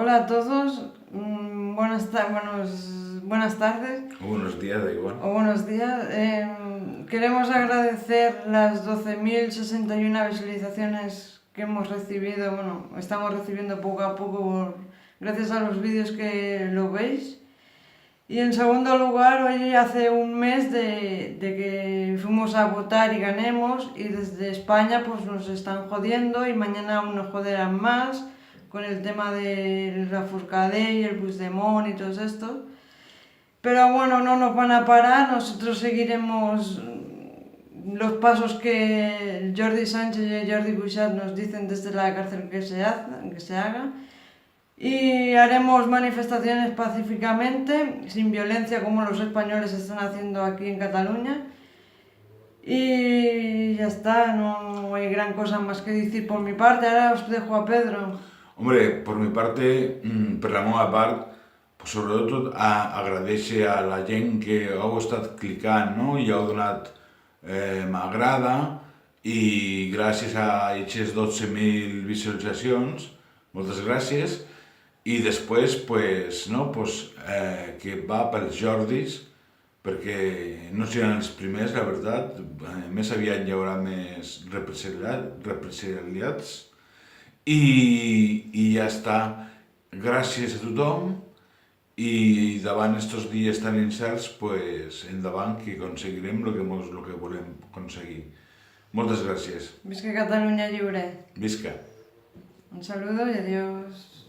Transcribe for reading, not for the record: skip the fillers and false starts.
Hola a todos, buenas tardes O buenos días, da igual. o buenos días. Queremos agradecer las 12.061 visualizaciones que hemos recibido, estamos recibiendo poco a poco gracias a los vídeos que lo veis. Y en segundo lugar, hoy hace un mes de que fuimos a votar y ganemos, y desde España pues nos están jodiendo y mañana aún nos joderán más con el tema de la Forcadell y el Puigdemont y todo esto. Pero bueno, no nos van a parar, nosotros seguiremos los pasos que Jordi Sánchez y Jordi Cuixart nos dicen desde la cárcel que se haga. Y haremos manifestaciones pacíficamente, sin violencia como los españoles están haciendo aquí en Cataluña. Y ya está, no hay gran cosa más que decir por mi parte. Ahora os dejo a Pedro. Hombre, por mi parte, per la meva part, pues sobretot agraeixer a la gent que heu estat clicant, no? I heu donat m'agrada, i gràcies a aquestes 12.000 visualitzacions, moltes gràcies. I després, pues, no, pues, que va pels Jordis, perquè no seran els primers, la veritat. Més aviat hi haurà més represaliats. I ja està. Gràcies a tothom, i davant estos dies tan incerts, pues, endavant, que aconseguirem lo que volem aconseguir. Moltes gràcies. Visca Cataluña lliure. Visca. Un saludo y adiós.